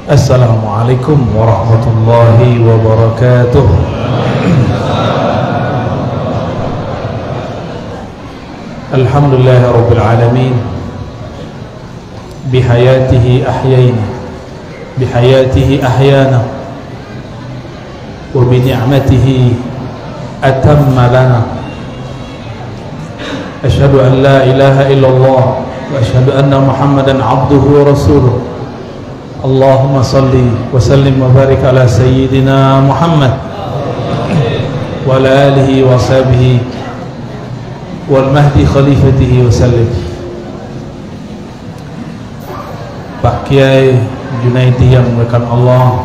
Assalamualaikum warahmatullahi wabarakatuh. Alhamdulillahi rabbil alamin. Bihayatihi ahyayna, bihayatihi ahyana, wa bini'matihi atamma lana. Asyhadu an la ilaha illallah wa asyhadu anna Muhammadan abduhu wa rasuluh. Allahumma salli wa sallim wa barik ala sayyidina Muhammad wa ala alihi wa sahbihi wal mahdi khalifatihi wa sallim. Pak Kiai Junaidi yang dimuliakan Allah,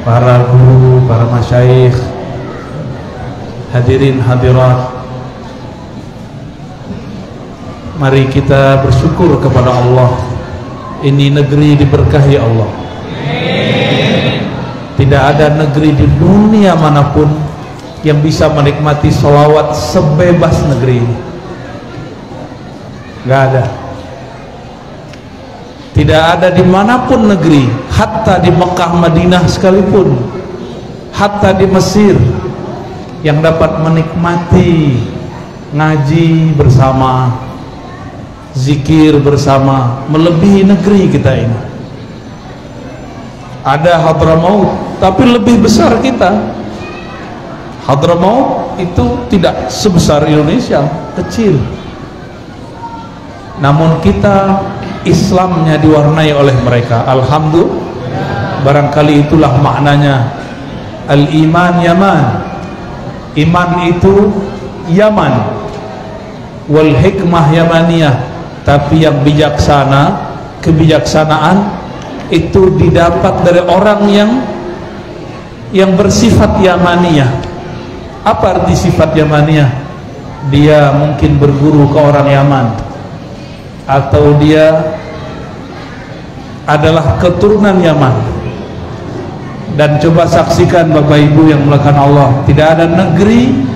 para guru, para masyayikh, hadirin hadirat, mari kita bersyukur kepada Allah. Ini negeri diberkahi Allah. Tidak ada negeri di dunia manapun yang bisa menikmati sholawat sebebas negeri ini. Gak ada. Tidak ada dimanapun negeri, hatta di Mekah Madinah sekalipun, hatta di Mesir, yang dapat menikmati ngaji bersama, zikir bersama, melebihi negeri kita ini. Ada Hadramaut, tapi lebih besar kita. Hadramaut itu tidak sebesar Indonesia, kecil. Namun kita Islamnya diwarnai oleh mereka. Alhamdulillah. Barangkali itulah maknanya Al-Iman Yaman. Iman itu Yaman, wal hikmah Yamaniyah. Tapi yang bijaksana, kebijaksanaan itu didapat dari orang yang bersifat Yamaniyah. Apa arti sifat Yamaniyah? Dia mungkin berguru ke orang Yaman, atau dia adalah keturunan Yaman. Dan coba saksikan Bapak Ibu yang dimuliakan Allah, tidak ada negeri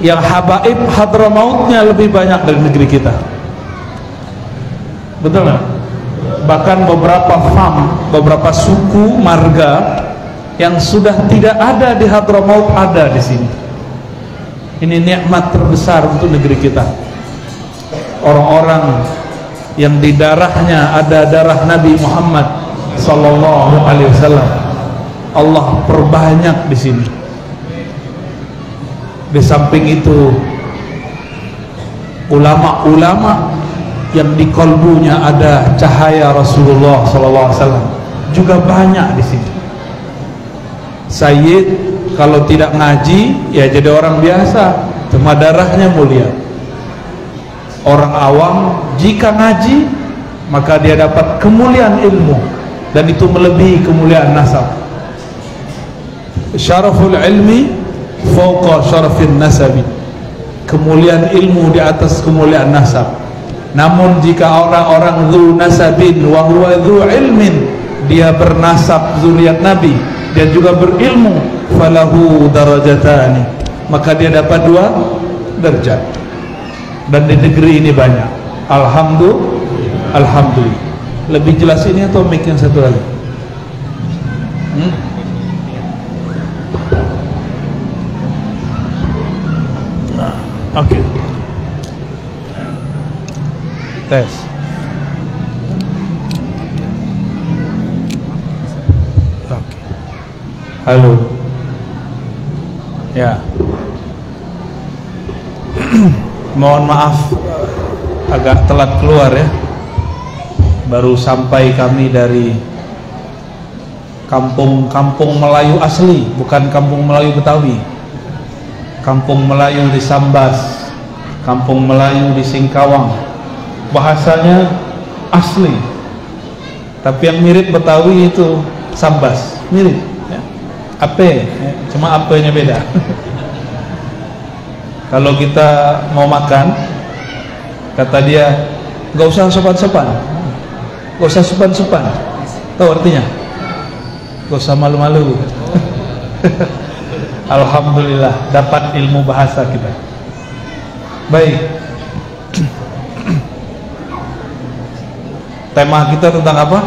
yang habaib Hadramautnya lebih banyak dari negeri kita. Betul nggak? Bahkan beberapa beberapa suku marga yang sudah tidak ada di Hadramaut ada di sini. Ini nikmat terbesar untuk negeri kita. Orang-orang yang di darahnya ada darah Nabi Muhammad sallallahu alaihi wasallam, Allah perbanyak di sini. Di samping itu, ulama-ulama yang di kalbunya ada cahaya Rasulullah sallallahu alaihi wasallam juga banyak di sini. Sayyid kalau tidak ngaji ya jadi orang biasa, cuma darahnya mulia. Orang awam jika ngaji maka dia dapat kemuliaan ilmu, dan itu melebihi kemuliaan nasab. Syaraful ilmi fauqa syarafin nasabi. Kemuliaan ilmu di atas kemuliaan nasab. Namun jika orang-orang dzu nasabin wa huwa dzu ilmin, dia bernasab zuriat Nabi dan juga berilmu, falahu darajatani, maka dia dapat 2 derajat. Dan di negeri ini banyak. Alhamdulillah. Alhamdulillah. Lebih jelas ini atau mic yang satu lagi? Oke. Tes. Oke. Halo. Ya. Mohon maaf agak telat keluar ya. Baru sampai kami dari kampung Melayu asli, bukan kampung Melayu Betawi. Kampung Melayu di Sambas, kampung Melayu di Singkawang. Bahasanya asli, tapi yang mirip Betawi itu Sambas, mirip ya. Ape ya. Cuma apenya beda. Kalau kita mau makan, kata dia, gak usah sopan-sopan, gak usah sopan-sopan. Tahu artinya? Gak usah malu-malu. Alhamdulillah dapat ilmu bahasa kita. Baik. Tema kita tentang apa?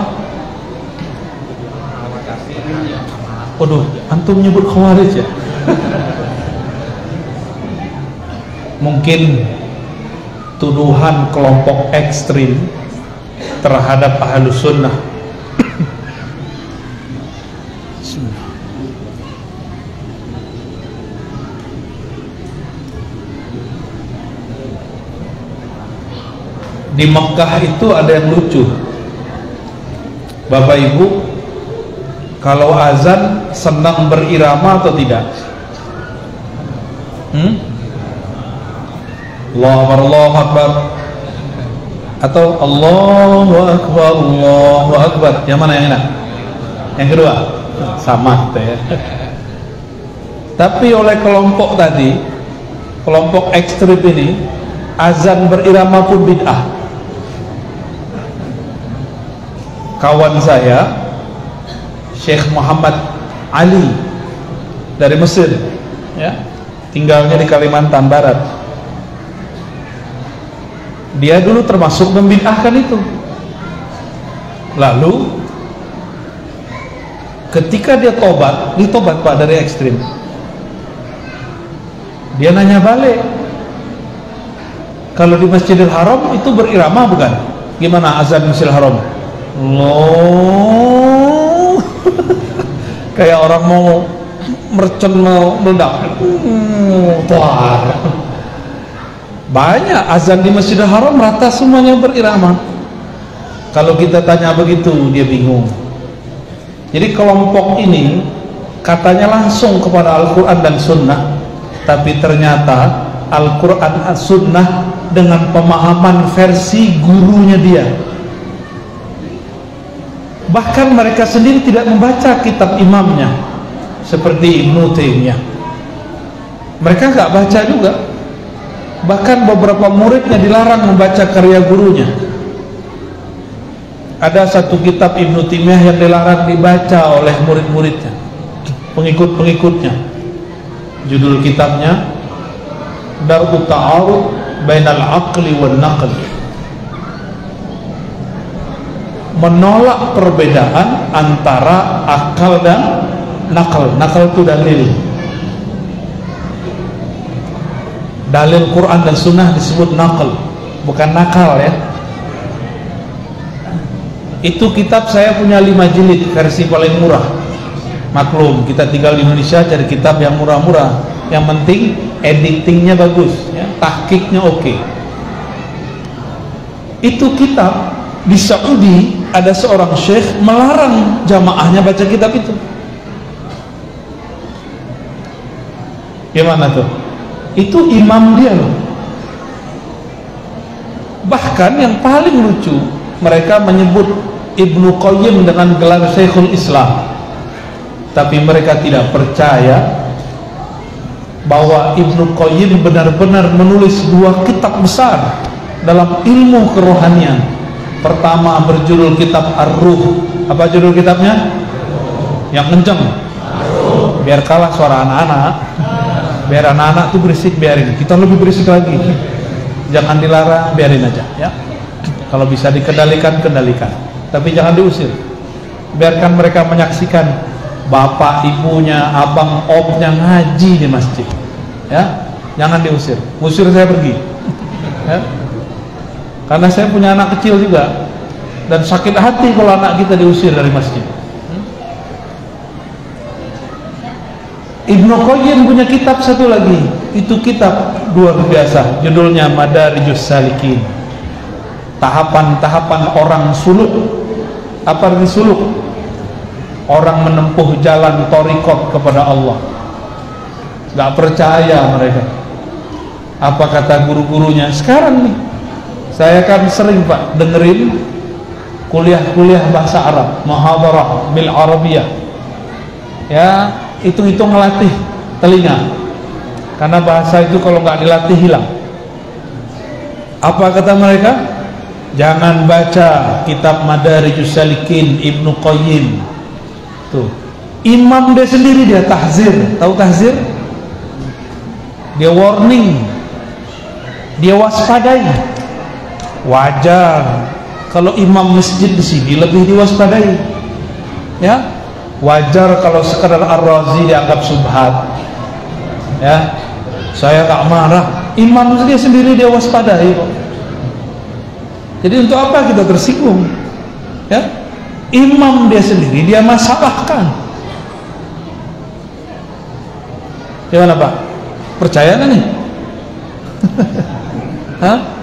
Waduh, antum nyebut khawarij ya? Mungkin tuduhan kelompok ekstrim terhadap Ahlus Sunnah. Di Mekah itu ada yang lucu, Bapak Ibu, kalau azan senang berirama atau tidak? Allahu Akbar, Allahu Akbar, atau Allahu Akbar, Allahu Akbar. Yang mana yang enak? Yang kedua? Sama ya. Tapi oleh kelompok tadi, kelompok ekstrim ini, azan berirama pun bid'ah. Kawan saya Syekh Muhammad Ali dari Mesir ya, tinggalnya di Kalimantan Barat. Dia dulu termasuk membid'ahkan itu. Lalu ketika dia ditobat Pak dari ekstrim, dia nanya balik, kalau di Masjidil Haram itu berirama bukan? Gimana azan Masjidil Haram? Loh, kayak orang mau mercon, mau meledak. Tuar. Banyak azan di Masjidil Haram rata semuanya berirama. Kalau kita tanya begitu dia bingung. Jadi kelompok ini katanya langsung kepada Al-Quran dan Sunnah, tapi ternyata Al-Quran dan Sunnah dengan pemahaman versi gurunya dia. Bahkan mereka sendiri tidak membaca kitab imamnya, seperti Ibnu Taimiyah. Mereka nggak baca juga. Bahkan beberapa muridnya dilarang membaca karya gurunya. Ada satu kitab Ibnu Taimiyah yang dilarang dibaca oleh murid-muridnya, pengikut-pengikutnya. Judul kitabnya Dar'ut Ta'arud Bainal Aqli wan Naql, menolak perbedaan antara akal dan nakal. Nakal itu dalil Quran dan Sunnah disebut nakal, bukan nakal ya. Itu kitab saya punya 5 jilid, versi paling murah. Maklum kita tinggal di Indonesia, cari kitab yang murah-murah, yang penting editingnya bagus ya, tahqiqnya oke. Itu kitab di Saudi ada seorang syekh melarang jamaahnya baca kitab itu. Gimana tuh? Itu imam dia loh. Bahkan yang paling lucu, mereka menyebut Ibnu Qayyim dengan gelar Syekhul Islam, tapi mereka tidak percaya bahwa Ibnu Qayyim benar-benar menulis 2 kitab besar dalam ilmu kerohanian. Pertama berjudul kitab Ar-Ruh. Apa judul kitabnya? Yang kenceng, biar kalah suara anak-anak. Biar anak-anak tuh berisik, biarin. Kita lebih berisik lagi. Jangan dilarang, biarin aja ya. Kalau bisa dikendalikan, kendalikan. Tapi jangan diusir. Biarkan mereka menyaksikan bapak, ibunya, abang, omnya ngaji di masjid ya. Jangan diusir. Usir saya pergi ya. Karena saya punya anak kecil juga, dan sakit hati kalau anak kita diusir dari masjid. Ibnu Qayyim punya kitab satu lagi, itu kitab luar biasa, judulnya Madarijus Salikin. Tahapan-tahapan orang suluk. Apa arti suluk? Orang menempuh jalan thariqat kepada Allah. Gak percaya mereka. Apa kata guru-gurunya? Sekarang nih, saya kan sering Pak dengerin kuliah-kuliah bahasa Arab, muhadarah bil Arabiyah ya, itu ngelatih telinga, karena bahasa itu kalau nggak dilatih hilang. Apa kata mereka? Jangan baca kitab Madarijus Salikin Ibnu Qayyim. Tuh, imam dia sendiri dia tahzir. Tahu tahzir? Dia warning. dia waspadai. Wajar kalau imam masjid di sini lebih diwaspadai, ya. Wajar kalau sekadar Ar-Razi dianggap subhat, ya. Saya tak marah, imam dia sendiri dia waspadai kok. Jadi untuk apa kita tersinggung, ya? Imam dia sendiri dia masalahkan. Gimana Pak? Percaya nggak nih? Hah?